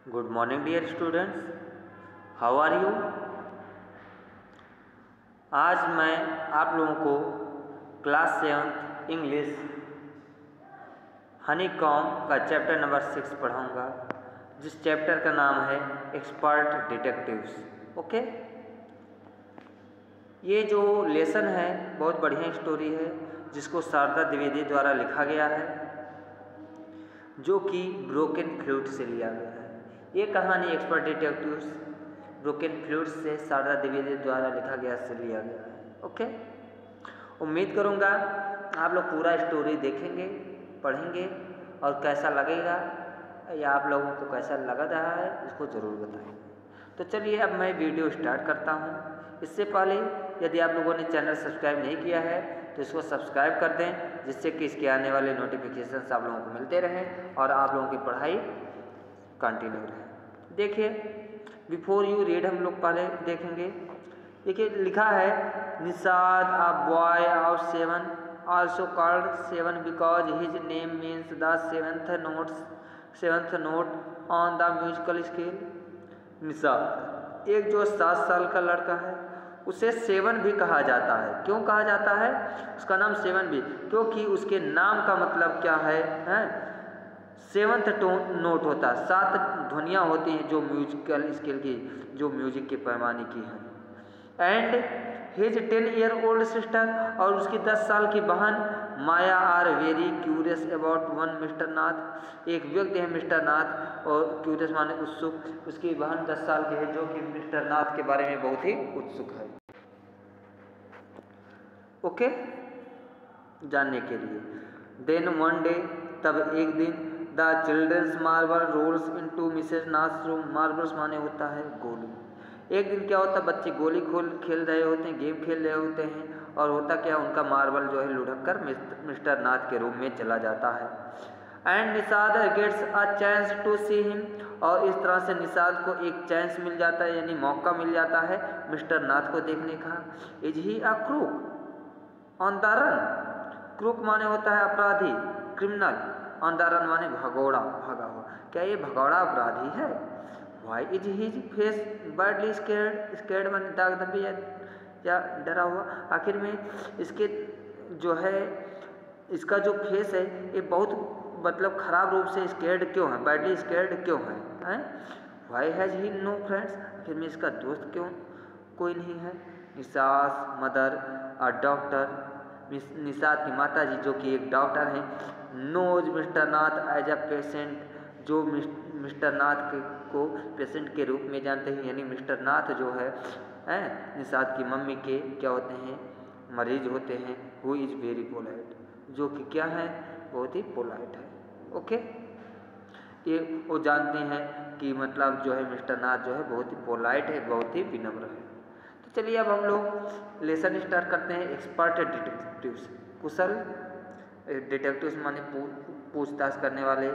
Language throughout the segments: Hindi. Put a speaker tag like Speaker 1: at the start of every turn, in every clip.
Speaker 1: Good morning dear students, how are you? आज मैं आप लोगों को क्लास 7 इंग्लिश हनीकॉम का चैप्टर नंबर 6 पढ़ाऊंगा, जिस चैप्टर का नाम है एक्सपर्ट डिटेक्टिव्स। ओके, ये जो लेसन है बहुत बढ़िया स्टोरी है जिसको शारदा द्विवेदी द्वारा लिखा गया है, जो कि ब्रोकन फ्लूट से लिया गया है। ये कहानी एक्सपर्ट डिटेक्टिव्स ब्रोकन फ्लूट से शारदा द्विवेदी द्वारा लिखा गया से लिया गया है। ओके, उम्मीद करूँगा आप लोग पूरा स्टोरी देखेंगे, पढ़ेंगे और कैसा लगेगा या आप लोगों को कैसा लग रहा है इसको ज़रूर बताएंगे। तो चलिए अब मैं वीडियो स्टार्ट करता हूँ। इससे पहले यदि आप लोगों ने चैनल सब्सक्राइब नहीं किया है तो इसको सब्सक्राइब कर दें, जिससे कि इसके आने वाले नोटिफिकेशंस आप लोगों को मिलते रहें और आप लोगों की पढ़ाई कंटिन्यू रहे। देखिए, बिफोर यू रीड हम लोग पहले देखेंगे। देखिए लिखा है, Nishad a boy of 7, also called 7 because his name means the seventh note on the musical scale। Nishad एक जो 7 साल का लड़का है, उसे 7 भी कहा जाता है। क्यों कहा जाता है उसका नाम 7 भी? क्योंकि उसके नाम का मतलब क्या है, 7th नोट होता है, 7 ध्वनियाँ होती हैं जो म्यूजिकल स्केल की, जो म्यूजिक के पैमाने की हैं। एंड हिज 10-year-old सिस्टर, और उसकी 10 साल की बहन Maya are very curious about one mister Nath. एक व्यक्ति है मिस्टर नाथ, और क्यूरियस माने उत्सुक। उसकी बहन 10 साल की है जो कि मिस्टर नाथ के बारे में बहुत ही उत्सुक है। ओके, जानने के लिए। देन वन डे, तब एक दिन, the children's marble rolls into Mrs Nath's room. Marbles माने होता है गोली। एक दिन क्या होता है, बच्चे गोली खेल रहे होते हैं, गेम खेल रहे होते हैं, और होता क्या, उनका मार्बल जो है लुढ़क कर मिस्टर नाथ के रूम में चला जाता है। And Nishad gets a chance to see him, और इस तरह से निषाद को एक चांस मिल जाता है, यानी मौका मिल जाता है मिस्टर नाथ को देखने का। Is he a crook on the run. Crook माने होता है अपराधी, क्रिमिनल। ऑन द रन माने भगोड़ा, भागा हुआ। क्या ये भगोड़ा अपराधी है? Why is his face badly scarred. Scarred माने दाग धब्बे या डरा हुआ। आखिर में इसके जो है, इसका जो फेस है ये बहुत मतलब खराब रूप से स्केर्ड क्यों है, बैडली स्केर्ड क्यों है? Why has he no friends. आखिर में इसका दोस्त क्यों कोई नहीं है? Nishad's mother a doctor, Nishad की माता जी जो कि एक डॉक्टर हैं, knows Mr Nath as a patient, जो मिस्टर नाथ को पेशेंट के रूप में जानते हैं, यानी मिस्टर नाथ जो है निषाद की मम्मी के क्या होते हैं, मरीज होते हैं। हु इज़ वेरी पोलाइट, जो कि क्या है, बहुत ही पोलाइट है। ओके, ये वो जानते हैं कि मतलब जो है मिस्टर नाथ जो है बहुत ही पोलाइट है, बहुत ही विनम्र है। तो चलिए अब हम लोग लेसन स्टार्ट करते हैं। एक्सपर्ट डिटेक्टिव्स, कुशल डिटेक्टिव्स माने पूछताछ करने वाले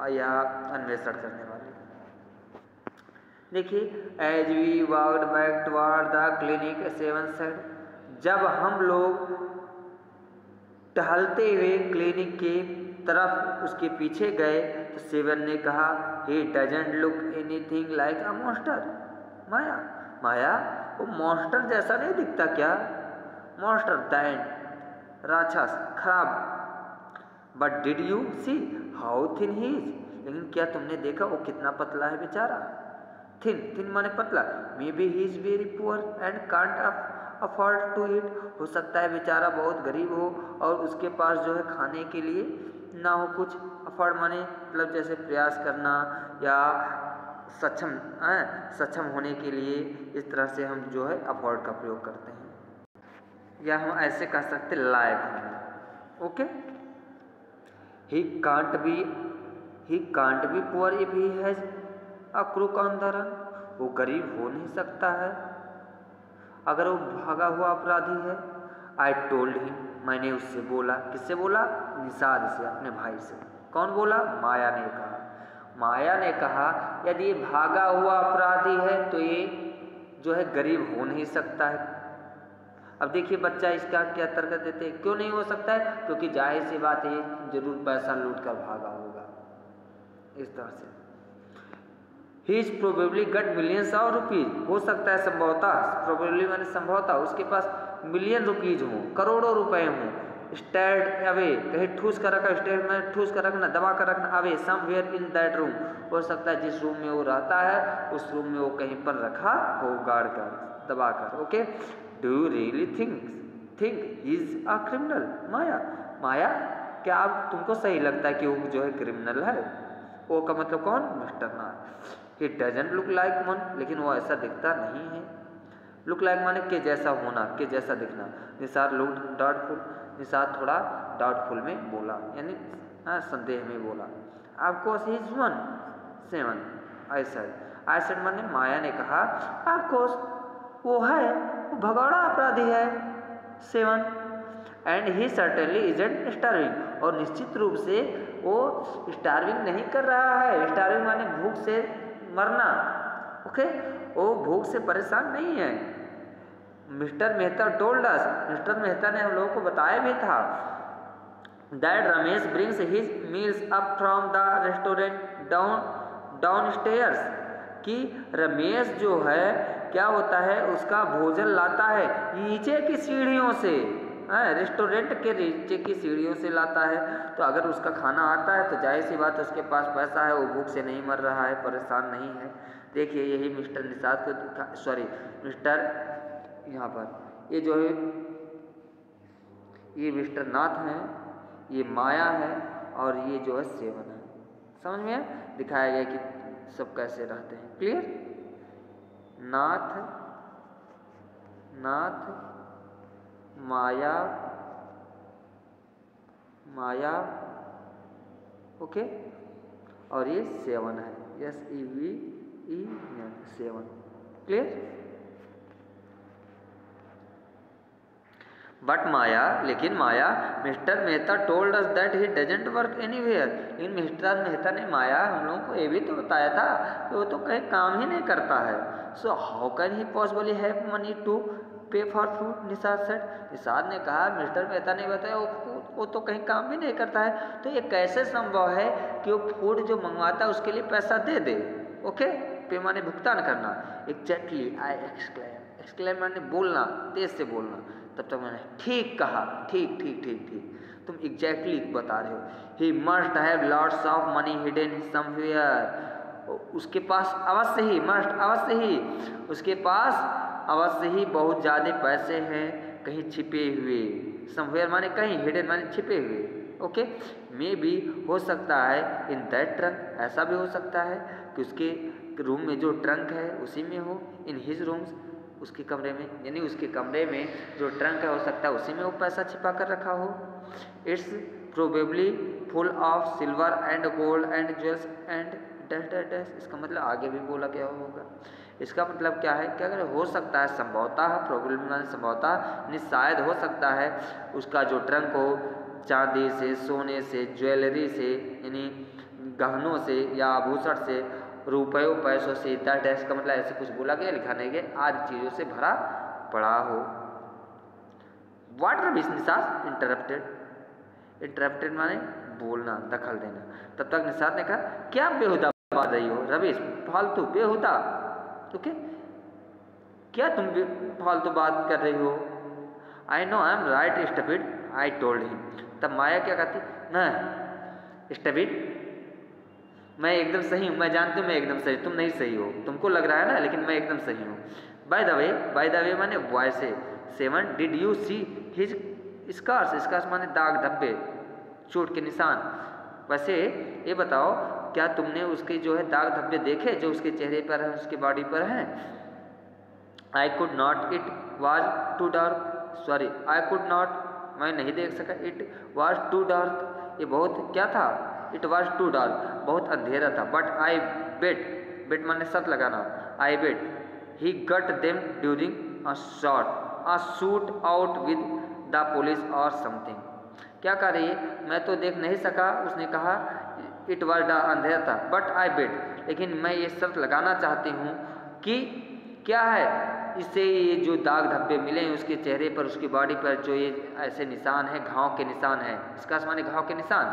Speaker 1: या अन्वेषण करने वाले। देखिए, as we walked back toward the clinic 7 said, जब हम लोग टहलते हुए क्लिनिक के तरफ उसके पीछे गए तो 7 ने कहा, he doesn't look anything like a monster. Maya, Maya वो मॉन्स्टर जैसा नहीं दिखता क्या? मॉन्स्टर दैन, राक्षस, खराब। But did you see how thin he is, लेकिन क्या तुमने देखा वो कितना पतला है बेचारा? थिन, थिन माने पतला। Maybe he is very poor and can't afford to eat. हो सकता है बेचारा बहुत गरीब हो और उसके पास जो है खाने के लिए ना हो कुछ। अफोर्ड माने मतलब जैसे प्रयास करना या सक्षम होने के लिए, इस तरह से हम जो है अफोर्ड का प्रयोग करते हैं, या हम ऐसे कह सकते लायक होना। Okay, he can't be poor if he has a crook on the run. वो गरीब हो नहीं सकता है अगर वो भागा हुआ अपराधी है। आई टोल्ड हिम, मैंने उससे बोला। किससे बोला? निषाद से, अपने भाई से। कौन बोला? माया ने कहा। माया ने कहा यदि ये भागा हुआ अपराधी है तो ये जो है गरीब हो नहीं सकता है। अब देखिए बच्चा इसका क्या तर्क देते हैं, क्यों नहीं हो सकता है? क्योंकि जाहिर सी बात है जरूर पैसा लूट कर भागा होगा, इस तरह से। He is probably got millions of rupees, हो सकता है संभवतः, प्रोबेबली माने संभवतः उसके पास मिलियन रुपीज हों, करोड़ों रुपए हों। स्टैंड अवे, कहीं ठूस कर रखा, स्टैंड में ठूस कर रखना, दबा कर रखना, away somewhere in that room, हो सकता है जिस रूम में वो रहता है उस रूम में वो कहीं पर रखा हो, गाड़ कर, दबा कर। Okay, do you really think he is a criminal? Maya, Maya क्या आप तुमको सही लगता है कि वो जो है क्रिमिनल है? वो का मतलब कौन? Mister Nath. He doesn't look like one, लेकिन वो ऐसा दिखता नहीं है। लुक लाइक माने के जैसा होना, के जैसा दिखना। निसार लुक डाउटफुल, निसार थोड़ा डाउटफुल में बोला, यानी संदेह में बोला। Of course he is 1 7 I said माने माया ने कहा ऑफकोर्स वो है, वो भगोड़ा अपराधी है 7, and he certainly isn't starving, और निश्चित रूप से वो स्टार्विंग नहीं कर रहा है। स्टार्विंग माने भूख से मरना। ओके, वो भूख से परेशान नहीं है। मिस्टर मेहता टोल्ड अस, मिस्टर मेहता ने हम लोगों को बताया भी था, that Ramesh brings his meals up from the restaurant down stairs, कि रमेश जो है क्या होता है उसका भोजन लाता है नीचे की सीढ़ियों से, रेस्टोरेंट के नीचे की सीढ़ियों से लाता है। तो अगर उसका खाना आता है तो जाहिर सी बात है उसके पास पैसा है, वो भूख से नहीं मर रहा है, परेशान नहीं है। देखिए यही मिस्टर निषाद को, सॉरी मिस्टर, यहाँ पर ये जो है ये मिस्टर नाथ हैं, ये माया है, और ये जो है 7 है। समझ में दिखाया गया कि सब कैसे रहते हैं। क्लियर? नाथ, नाथ, माया, माया, ओके, और ये 7 है, SEVEN 7। क्लियर? बट माया, लेकिन Maya, mister Mehta told us that he doesn't work anywhere, लेकिन मिस्टर मेहता ने, माया हम लोगों को ये भी तो बताया था कि वो तो कहीं काम ही नहीं करता है। So how can he possibly have money to pay for food? Nishad said, Nishad ने कहा, मिस्टर मेहता ने बताया वो तो कहीं काम भी नहीं करता है, तो ये कैसे संभव है कि वो फूड जो मंगवाता है उसके लिए पैसा दे दे? ओके, पे माने भुगतान करना। एग्जैक्टली आई एक्सक्लेम माने बोलना, तेज से बोलना। तब तक मैंने ठीक कहा, ठीक ठीक ठीक ठीक, तुम एग्जैक्टली बता रहे हो। He must have lots of money hidden somewhere, उसके पास अवश्य ही, मस्ट अवश्य ही, उसके पास अवश्य ही बहुत ज़्यादा पैसे हैं कहीं छिपे हुए। समवेयर माने कहीं, हिडन माने छिपे हुए। ओके, मे बी हो सकता है इन दैट ट्रंक, ऐसा भी हो सकता है कि उसके रूम में जो ट्रंक है उसी में हो, इन हिज रूम्स, उसके कमरे में, यानी उसके कमरे में जो ट्रंक है हो सकता है उसी में वो पैसा छिपा कर रखा हो। It's probably full of silver and gold and jewels and dash dash dash, इसका मतलब आगे भी बोला क्या होगा। इसका मतलब क्या है कि अगर हो सकता है, संभवतः, प्रोबेबली माने संभवतः, शायद हो सकता है उसका जो ट्रंक हो चांदी से, सोने से, ज्वेलरी से, यानी गहनों से या आभूषण से, रुपयों पैसों से, डैश डैश का मतलब ऐसे कुछ बोला गया, लिखा नहीं गया, आदि चीज़ों से भरा पड़ा हो। व्हाट रमेश? निषाद इंटरप्टेड माने बोलना, दखल देना। तब तक निषाद ने कहा, क्या बेहुदा बात रही हो रमेश, फालतू, बेहुदा, ओके, क्या तुम फालतू बात कर रही हो? I know I am right stupid, I told him. तब माया क्या कहती, न स्टूपिड, मैं एकदम सही हूँ, मैं जानती हूँ मैं एकदम सही, तुम नहीं सही हो, तुमको लग रहा है ना, लेकिन मैं एकदम सही हूँ। बाय द वे माने वैसे 7, did you see his scars? Scars माने दाग धब्बे, चोट के निशान। वैसे ये बताओ, क्या तुमने उसके जो है दाग धब्बे देखे जो उसके चेहरे पर हैं, उसके बॉडी पर हैं? I could not, it was too dark, sorry I could not, मैं नहीं देख सका, इट वॉज टू डार्क, ये बहुत क्या था, इट वॉज टू डार्क, बहुत अंधेरा था। बट आई बेट माने शर्त लगाना, I bet he got them during a shoot out with the police और समथिंग। क्या कर रही है? मैं तो देख नहीं सका, उसने कहा इट वॉज द अंधेरा था, बट आई बेट, लेकिन मैं ये शर्त लगाना चाहती हूँ कि क्या है, इससे ये जो दाग धब्बे मिले हैं उसके चेहरे पर, उसकी बॉडी पर, जो ये ऐसे निशान है, घाव के निशान है, इसका माने घाव के निशान,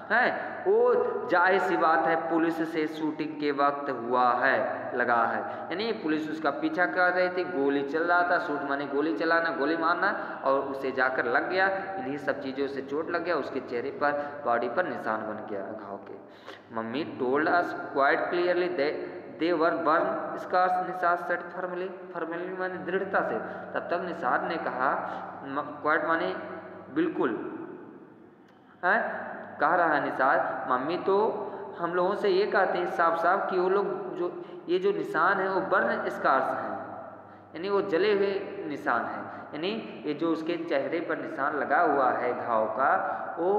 Speaker 1: है, वो जाहिर सी बात है पुलिस से शूटिंग के वक्त हुआ है, लगा है, यानी पुलिस उसका पीछा कर रही थी, गोली चल रहा था, शूट माने गोली चलाना, गोली मारना, और उसे जाकर लग गया, इन्हीं सब चीज़ों से चोट लग गया, उसके चेहरे पर, बॉडी पर निशान बन गया घाव के। Mummy told us quite clearly they were burn scars, Nisar said firmly माने दृढ़ता से। तब तक निसार ने कहा, क्वाइट माने बिल्कुल, है, कह रहा है निसार, मम्मी तो हम लोगों से ये कहते हैं साफ साफ कि वो लोग जो ये जो निशान है वो बर्न स्कार्स हैं, यानी वो जले हुए निशान हैं, यानी ये जो उसके चेहरे पर निशान लगा हुआ है घाव का, वो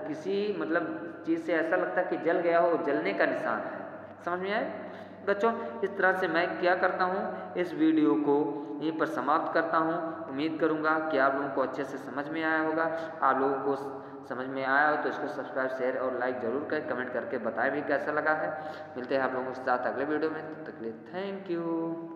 Speaker 1: किसी मतलब चीज़ से ऐसा लगता है कि जल गया हो, जलने का निशान है। समझ में आए बच्चों? इस तरह से मैं क्या करता हूँ, इस वीडियो को यहीं पर समाप्त करता हूँ। उम्मीद करूँगा कि आप लोगों को अच्छे से समझ में आया होगा। आप लोगों को समझ में आया हो तो इसको सब्सक्राइब, शेयर और लाइक ज़रूर करें, कमेंट करके बताएं भी कैसा लगा है। मिलते हैं आप लोगों के साथ अगले वीडियो में, तब तक के लिए थैंक यू।